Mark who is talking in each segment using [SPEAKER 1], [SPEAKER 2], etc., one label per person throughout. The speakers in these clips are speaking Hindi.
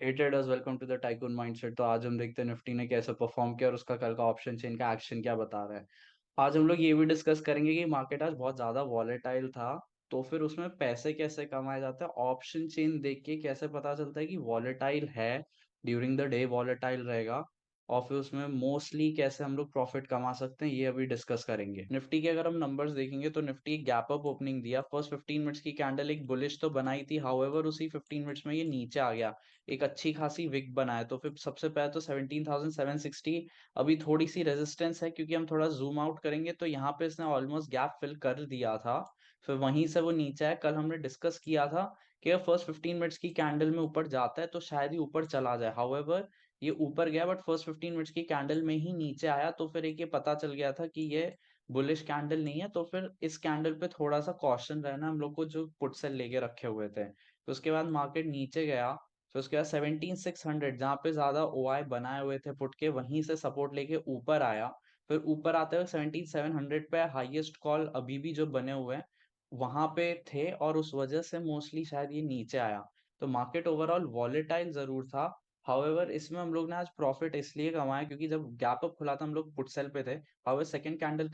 [SPEAKER 1] Hey traders, welcome to the tycoon mindset. तो आज हम देखते हैं निफ्टी ने कैसे परफॉर्म किया और उसका कल का ऑप्शन चेन का एक्शन क्या बता रहा है। आज हम लोग ये भी डिस्कस करेंगे कि मार्केट आज बहुत ज्यादा वॉलेटाइल था, तो फिर उसमें पैसे कैसे कमाए जाते हैं, ऑप्शन चेन देख के कैसे पता चलता है कि वॉलेटाइल है, ड्यूरिंग द डे वॉलेटाइल रहेगा, और फिर उसमें मोस्टली कैसे हम लोग प्रॉफिट कमा सकते हैं, ये अभी डिस्कस करेंगे। निफ्टी के अगर हम नंबर्स देखेंगे तो निफ्टी एक गैप अप ओपनिंग दिया, फर्स्ट 15 मिनट्स की कैंडल एक बुलिश तो बनाई थी, हाउएवर उसी 15 मिनट्स में ये नीचे आ गया, एक अच्छी खासी विक बनाए। तो फिर सबसे पहले तो 17,760 अभी थोड़ी सी रेजिस्टेंस है, क्योंकि हम थोड़ा जूम आउट करेंगे तो यहाँ पे इसने ऑलमोस्ट गैप फिल कर दिया था, फिर वहीं से वो नीचे है। कल हमने डिस्कस किया था कि फर्स्ट 15 मिनट्स की कैंडल में ऊपर जाता है तो शायद ही ऊपर चला जाए, हाउएवर ये ऊपर गया बट फर्स्ट 15 मिनट्स की कैंडल में ही नीचे आया, तो फिर एक ये पता चल गया था कि ये बुलिश कैंडल नहीं है। तो फिर इस कैंडल पे थोड़ा सा कॉशन रहना हम लोग को, जो पुट सेल लेके रखे हुए थे। तो उसके बाद मार्केट नीचे गया, फिर उसके बाद 17,600 जहाँ पे ज्यादा ओआई बनाए हुए थे पुट के, वहीं से सपोर्ट लेके ऊपर आया। फिर ऊपर आते हुए 17,700 पे हाईएस्ट कॉल अभी भी जो बने हुए हैं वहां पे थे, और उस वजह से मोस्टली शायद ये नीचे आया। तो मार्केट ओवरऑल वॉलेटाइल जरूर था, हाउएवर इसमें हम लोग ने आज प्रॉफिट इसलिए कमाया क्योंकि जब गैप अप खुला था हम लोग पुट सेल पे थे। हाउएवर सेकंड कैंडल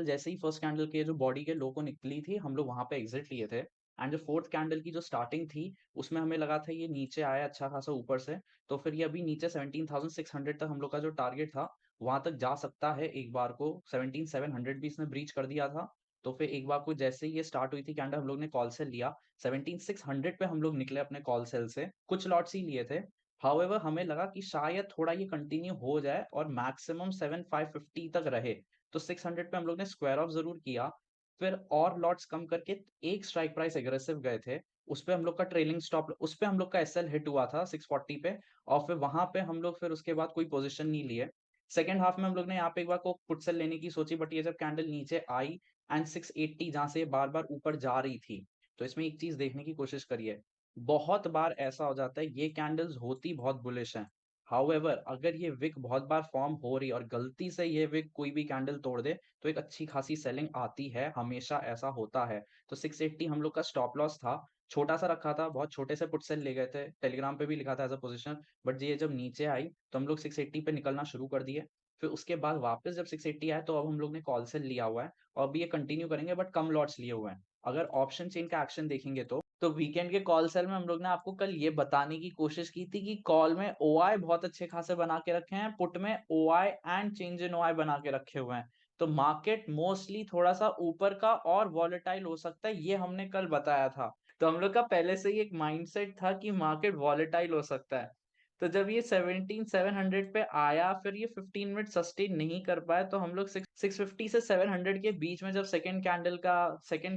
[SPEAKER 1] जैसे ही फर्स्ट कैंडल के जो बॉडी के लो को निकली थी, हम लोग वहां पे एग्जिट लिए थे। एंड जो फोर्थ कैंडल की जो स्टार्टिंग थी, उसमें हमें लगा था ये नीचे आया अच्छा खासा ऊपर से, तो फिर ये अभी नीचे 17,600 तक हम लोग का जो टारगेट था वहां तक जा सकता है। एक बार को 17,700 भी इसने ब्रीच कर दिया था। तो फिर एक बार को जैसे ही ये स्टार्ट हुई थी कैंडल, हम लोग ने कॉल सेल लिया, 17,600 पे हम लोग निकले अपने कॉल सेल से, कुछ लॉट्स ही लिए थे। हाउएवर हमें लगा कि शायद थोड़ा ये कंटिन्यू हो जाए और मैक्सिमम 7,550 तक रहे, तो 600 पे हम लोग ने स्क्वायर ऑफ जरूर किया। फिर और लॉट्स कम करके एक स्ट्राइक प्राइस एग्रेसिव गए थे, उस पे हम लोग का ट्रेलिंग स्टॉप, उस पे हम लोग का एसएल हिट हुआ था 640 पे, और फिर वहां पे हम लोग फिर उसके बाद कोई पोजीशन नहीं लिए। सेकंड हाफ में हम लोग ने यहाँ पे एक बार को पुट सेल लेने की सोची, बट ये जब कैंडल नीचे आई एंड 680 जहां से बार बार ऊपर जा रही थी, तो इसमें एक चीज देखने की कोशिश करिए। बहुत बार ऐसा हो जाता है, ये कैंडल्स होती बहुत बुलिश हैं, हाउएवर अगर ये विक बहुत बार फॉर्म हो रही है और गलती से ये विक कोई भी कैंडल तोड़ दे, तो एक अच्छी खासी सेलिंग आती है, हमेशा ऐसा होता है। तो 680 हम लोग का स्टॉप लॉस था, छोटा सा रखा था, बहुत छोटे से पुट सेल ले गए थे, टेलीग्राम पे भी लिखा था एज अ पोजीशन, बट ये जब नीचे आई तो हम लोग 680 पे निकलना शुरू कर दिए। फिर उसके बाद वापस जब 680 आया तो अब हम लोग ने कॉल सेल लिया हुआ है, और अभी ये कंटिन्यू करेंगे बट कम लॉट्स लिए हुए हैं। अगर ऑप्शन चेन का एक्शन देखेंगे तो वीकेंड के कॉल सेल में हम लोग ने आपको कल ये बताने की कोशिश की थी कि कॉल में ओआई बहुत अच्छे खासे बना के रखे हैं, पुट में OI and change in OI बना के रखे हुए हैं। तो मार्केट मोस्टली थोड़ा सा ऊपर का और वॉलेटाइल हो सकता है, ये हमने कल बताया था। तो हम लोग का पहले से ही एक माइंडसेट था कि मार्केट वॉलेटाइल हो सकता है। तो जब ये 17,700 पे आया, फिर ये 15 मिनट सस्टेन नहीं कर पाया, तो हम लोग 650 से 700 के बीच में, जब सेकंड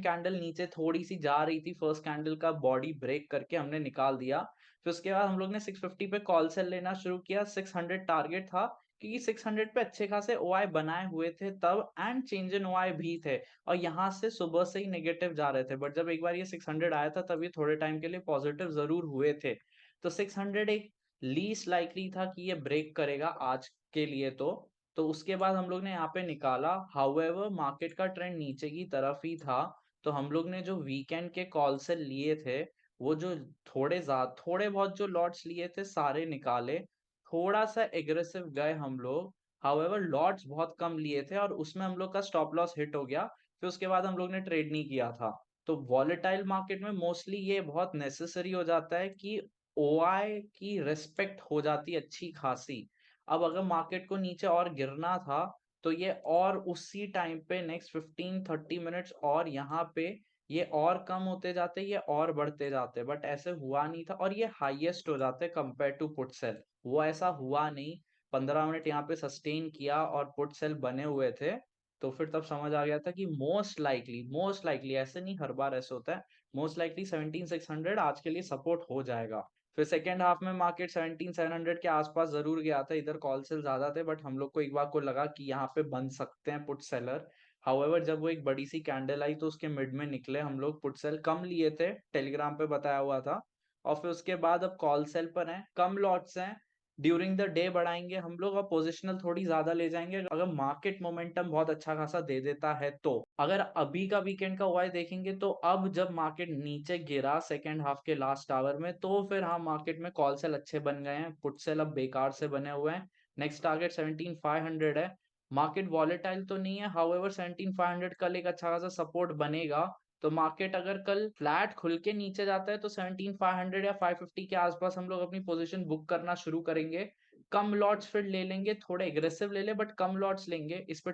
[SPEAKER 1] कैंडल नीचे थोड़ी सी जा रही थी, फर्स्ट कैंडल का बॉडी ब्रेक करके हमने निकाल दिया। फिर उसके बाद हम लोग ने 650 पे कॉल सेल लेना शुरू किया, 600 टारगेट था, क्योंकि 600 पे अच्छे खासे ओआई बनाए हुए थे तब, एंड चेंज इन ओआई भी थे, और यहाँ से सुबह से ही नेगेटिव जा रहे थे, बट जब एक बार ये 600 आया था तब ये थोड़े टाइम के लिए पॉजिटिव जरूर हुए थे। तो 600 एक लीस्ट लाइकली था कि ये ब्रेक करेगा आज के लिए। तो उसके बाद हम लोग ने यहाँ पे निकाला, हाउएवर मार्केट का ट्रेंड नीचे की तरफ ही था। तो हम लोग ने जो वीकेंड के कॉल से लिए थे, वो जो थोड़े बहुत जो लॉट्स लिए थे सारे निकाले, थोड़ा सा एग्रेसिव गए हम लोग। हाउएवर लॉट्स बहुत कम लिए थे और उसमें हम लोग का स्टॉप लॉस हिट हो गया, फिर उसके बाद हम लोग ने ट्रेड नहीं किया था। तो वॉलेटाइल मार्केट में मोस्टली ये बहुत नेसेसरी हो जाता है कि ओआई की रिस्पेक्ट हो जाती है अच्छी खासी। अब अगर मार्केट को नीचे और गिरना था, तो ये और उसी टाइम पे नेक्स्ट 15-30 मिनट्स और यहाँ पे ये और कम होते जाते, ये और बढ़ते जाते, बट ऐसे हुआ नहीं था, और ये हाईएस्ट हो जाते कंपेयर टू पुट सेल। वो ऐसा हुआ नहीं, 15 मिनट यहाँ पे सस्टेन किया और पुट सेल बने हुए थे। तो फिर तब समझ आ गया था कि मोस्ट लाइकली ऐसे नहीं, हर बार ऐसे होता है, मोस्ट लाइकली 17,600 आज के लिए सपोर्ट हो जाएगा। फिर सेकेंड हाफ में मार्केट 17,700 के आसपास जरूर गया था, इधर कॉल सेल ज्यादा थे, बट हम लोग को एक बार को लगा कि यहाँ पे बन सकते हैं पुट सेलर। हाउएवर जब वो एक बड़ी सी कैंडल आई तो उसके मिड में निकले हम लोग, पुट सेल कम लिए थे, टेलीग्राम पे बताया हुआ था। और फिर उसके बाद अब कॉल सेल पर हैं, कम लॉट्स हैं, ड्यूरिंग द डे बढ़ाएंगे हम लोग और पोजिशनल थोड़ी ज्यादा ले जाएंगे अगर मार्केट मोमेंटम बहुत अच्छा खासा दे देता है। तो अगर अभी का वीकेंड का ओआई देखेंगे तो अब जब मार्केट नीचे गिरा सेकेंड हाफ के लास्ट आवर में, तो फिर हाँ मार्केट में कॉल सेल अच्छे बन गए हैं, पुट सेल अब बेकार से बने हुए हैं। नेक्स्ट टारगेट 17500 है। मार्केट वॉलेटाइल तो नहीं है, हाउएवर 17500 कल एक अच्छा खासा सपोर्ट बनेगा। तो मार्केट अगर कल फ्लैट खुल के नीचे जाता है तो 17500 या 550 के आसपास हम लोग अपनी पोजीशन बुक करना शुरू करेंगे। कम लॉट्स फिर ले लेंगे, थोड़े एग्रेसिव ले ले बट कम लॉट्स लेंगे। इस पे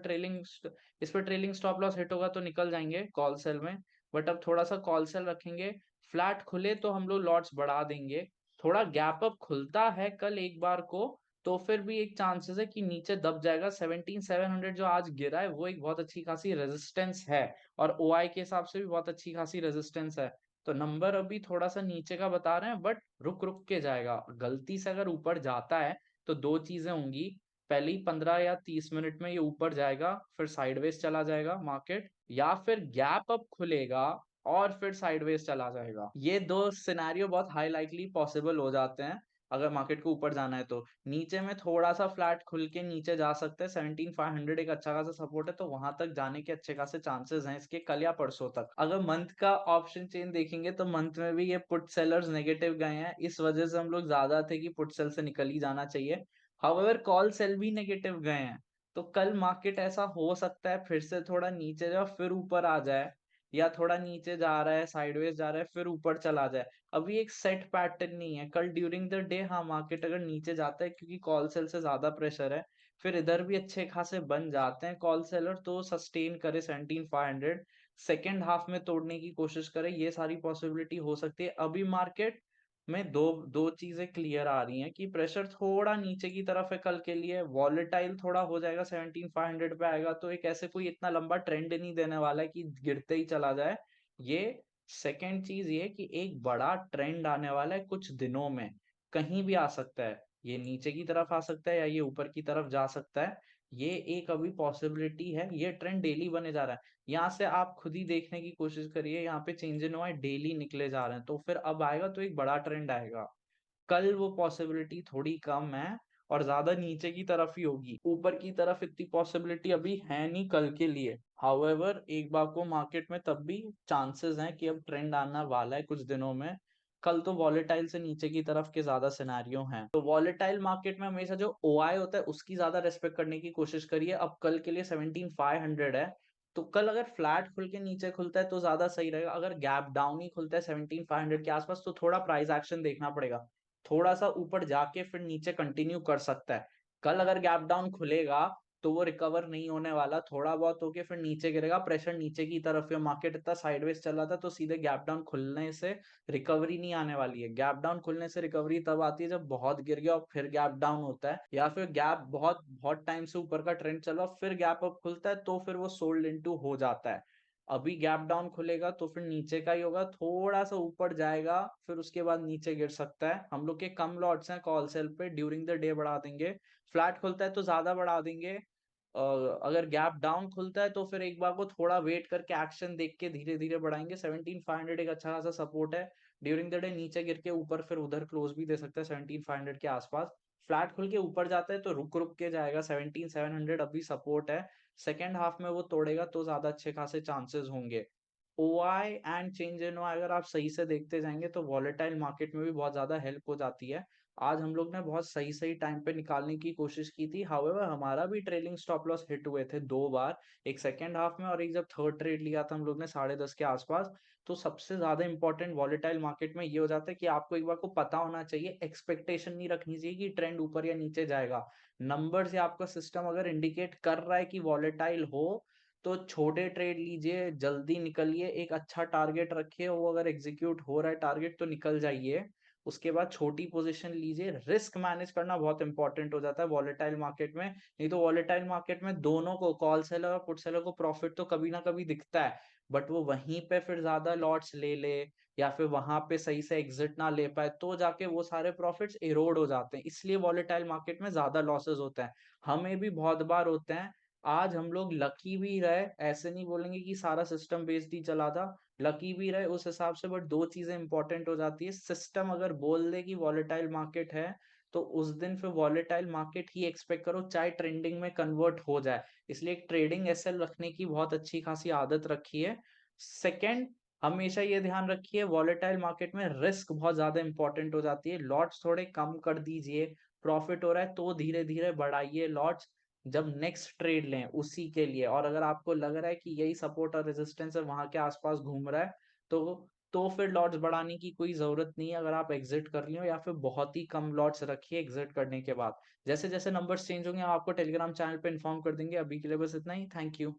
[SPEAKER 1] ट्रेलिंग स्टॉप लॉस हिट होगा तो निकल जाएंगे कॉल सेल में, बट अब थोड़ा सा कॉल सेल रखेंगे। फ्लैट खुले तो हम लोग लॉट्स बढ़ा देंगे। थोड़ा गैप अप खुलता है कल एक बार को तो फिर भी एक चांसेस है कि नीचे दब जाएगा। 17700 जो आज गिरा है वो एक बहुत अच्छी खासी रेजिस्टेंस है और ओआई के हिसाब से भी बहुत अच्छी खासी रेजिस्टेंस है। तो नंबर अभी थोड़ा सा नीचे का बता रहे हैं बट रुक रुक के जाएगा। गलती से अगर ऊपर जाता है तो दो चीजें होंगी, पहली 15 या 30 मिनट में ये ऊपर जाएगा फिर साइडवेज चला जाएगा मार्केट, या फिर गैप अप खुलेगा और फिर साइडवेज चला जाएगा। ये दो सिनेरियो बहुत हाई लाइकली पॉसिबल हो जाते हैं अगर मार्केट को ऊपर जाना है। तो नीचे में थोड़ा सा फ्लैट खुल के नीचे जा सकते हैं, 17500 एक अच्छा खासा सपोर्ट है तो वहां तक जाने के अच्छे खासे चांसेस हैं इसके कल या परसों तक। अगर मंथ का ऑप्शन चेन देखेंगे तो मंथ में भी ये पुट सेलर्स नेगेटिव गए हैं, इस वजह से हम लोग ज्यादा थे कि पुट सेल से निकल ही जाना चाहिए। हाउएवर कॉल सेल भी नेगेटिव गए हैं, तो कल मार्केट ऐसा हो सकता है फिर से थोड़ा नीचे जाए फिर ऊपर आ जाए, या थोड़ा नीचे जा रहा है साइडवेज जा रहा है फिर ऊपर चला जाए। अभी एक सेट पैटर्न नहीं है। कल ड्यूरिंग द डे हाँ मार्केट अगर नीचे जाता है क्योंकि कॉल सेल से ज्यादा प्रेशर है, फिर इधर भी अच्छे खासे बन जाते हैं कॉल सेलर तो सस्टेन करे 17500, सेकेंड हाफ में तोड़ने की कोशिश करे, ये सारी पॉसिबिलिटी हो सकती है। अभी मार्केट में दो दो चीजें क्लियर आ रही हैं कि प्रेशर थोड़ा नीचे की तरफ है कल के लिए, वॉलेटाइल थोड़ा हो जाएगा 17500 पे आएगा तो एक ऐसे कोई इतना लंबा ट्रेंड नहीं देने वाला है कि गिरते ही चला जाए ये। सेकेंड चीज ये कि एक बड़ा ट्रेंड आने वाला है कुछ दिनों में, कहीं भी आ सकता है, ये नीचे की तरफ आ सकता है या ये ऊपर की तरफ जा सकता है। ये एक अभी पॉसिबिलिटी है, ये ट्रेंड डेली बने जा रहा है। यहाँ से आप खुद ही देखने की कोशिश करिए, यहाँ पे चेंज इन हुआ है डेली निकले जा रहे हैं तो फिर अब आएगा तो एक बड़ा ट्रेंड आएगा। कल वो पॉसिबिलिटी थोड़ी कम है और ज्यादा नीचे की तरफ ही होगी, ऊपर की तरफ इतनी पॉसिबिलिटी अभी है नहीं कल के लिए। हाउएवर एक बार को मार्केट में तब भी चांसेस हैं कि अब ट्रेंड आना वाला है कुछ दिनों में। कल तो वॉलेटाइल से नीचे की तरफ के ज्यादा सिनेरियो हैं, तो वॉलेटाइल मार्केट में हमेशा जो ओआई होता है उसकी ज्यादा रेस्पेक्ट करने की कोशिश करिए। अब कल के लिए 17500 है तो कल अगर फ्लैट खुल के नीचे खुलता है तो ज्यादा सही रहेगा, अगर गैप डाउन ही खुलता है 17500 के आसपास तो थोड़ा प्राइस एक्शन देखना पड़ेगा, थोड़ा सा ऊपर जाके फिर नीचे कंटिन्यू कर सकता है। कल अगर गैप डाउन खुलेगा तो वो रिकवर नहीं होने वाला, थोड़ा बहुत होके फिर नीचे गिरेगा, प्रेशर नीचे की तरफ है, मार्केट इतना साइडवेज चला था तो सीधे गैप डाउन खुलने से रिकवरी नहीं आने वाली है। गैप डाउन खुलने से रिकवरी तब आती है जब बहुत गिर गया और फिर गैप डाउन होता है, या फिर गैप बहुत बहुत टाइम से ऊपर का ट्रेंड चला फिर गैप अप खुलता है तो फिर वो सोल्ड इनटू हो जाता है। अभी गैप डाउन खुलेगा तो फिर नीचे का ही होगा, थोड़ा सा ऊपर जाएगा फिर उसके बाद नीचे गिर सकता है। हम लोग के कम लॉट्स हैं कॉल सेल पे, ड्यूरिंग द डे बढ़ा देंगे। फ्लैट खुलता है तो ज्यादा बढ़ा देंगे। अगर गैप डाउन खुलता है तो फिर एक बार को थोड़ा वेट करके एक्शन देख के धीरे धीरे बढ़ाएंगे। 17500 एक अच्छा खासा सपोर्ट है, ड्यूरिंग द डे नीचे गिर के ऊपर फिर उधर क्लोज भी दे सकता है 17500 के आसपास। फ्लैट खुल के ऊपर जाता है तो रुक रुक के जाएगा, 17700 अभी सपोर्ट है, सेकेंड हाफ में वो तोड़ेगा तो ज्यादा अच्छे खासे चांसेस होंगे। OI and change in OI अगर आप सही से देखते जाएंगे तो वॉलेटाइल मार्केट में भी बहुत ज्यादा हेल्प हो जाती है। आज हम लोग ने बहुत सही सही टाइम पे निकालने की कोशिश की थी, हाउएवर हमारा भी ट्रेलिंग स्टॉप लॉस हिट हुए थे दो बार, एक सेकेंड हाफ में और एक जब थर्ड ट्रेड लिया था हम लोग ने 10:30 के आसपास। तो सबसे ज्यादा इंपॉर्टेंट वॉलेटाइल मार्केट में ये हो जाता है कि आपको एक बार को पता होना चाहिए, एक्सपेक्टेशन नहीं रखनी चाहिए कि ट्रेंड ऊपर या नीचे जाएगा। नंबर से आपका सिस्टम अगर इंडिकेट कर रहा है कि वॉलेटाइल हो तो छोटे ट्रेड लीजिए, जल्दी निकलिए, एक अच्छा टारगेट रखिए, वो अगर एग्जीक्यूट हो रहा है टारगेट तो निकल जाइए। उसके बाद छोटी पोजीशन लीजिए, रिस्क मैनेज करना बहुत इंपॉर्टेंट हो जाता है वॉलेटाइल मार्केट में। नहीं तो वॉलेटाइल मार्केट में दोनों को, कॉल सेलर और पुट सेलर को प्रॉफिट तो कभी ना कभी दिखता है, बट वो वहीं पे फिर ज्यादा लॉट्स ले ले या फिर वहां पे सही से एग्जिट ना ले पाए तो जाके वो सारे प्रॉफिट्स इरोड हो जाते हैं, इसलिए वॉलेटाइल मार्केट में ज्यादा लॉसेस होते हैं। हमें भी बहुत बार होते हैं। आज हम लोग लकी भी रहे, ऐसे नहीं बोलेंगे कि सारा सिस्टम बेस्ड ही चला था, लकी भी रहे उस हिसाब से, बट दो चीजें इंपॉर्टेंट हो जाती है। सिस्टम अगर बोल दे कि वॉलेटाइल मार्केट है तो उस दिन फिर वॉलेटाइल मार्केट ही एक्सपेक्ट करो, चाहे ट्रेंडिंग में कन्वर्ट हो जाए। इसलिए एक ट्रेडिंग एसएल रखने की बहुत अच्छी खासी आदत रखी है। सेकंड, हमेशा ये ध्यान रखिए वॉलेटाइल मार्केट में रिस्क बहुत ज़्यादा इंपॉर्टेंट हो जाती है। लॉट्स थोड़े कम कर दीजिए, प्रॉफिट हो रहा है तो धीरे-धीरे बढ़ाइए लॉट्स, जब नेक्स्ट ट्रेड लें उसी के लिए। और अगर आपको लग रहा है कि यही सपोर्ट और रेजिस्टेंस है, वहाँ के आस-पास घूम रहा है, तो फिर लॉट्स बढ़ाने की कोई ज़रूरत नहीं है, अगर आप एग्ज़िट कर लिए हो, या फिर बहुत ही कम लॉट्स रखिए एग्ज़िट करने के बाद। जैसे-जैसे नंबर्स चेंज होंगे हम आपको टेलीग्राम चैनल पे इन्फॉर्म कर देंगे। अभी के लिए बस इतना ही। Thank you.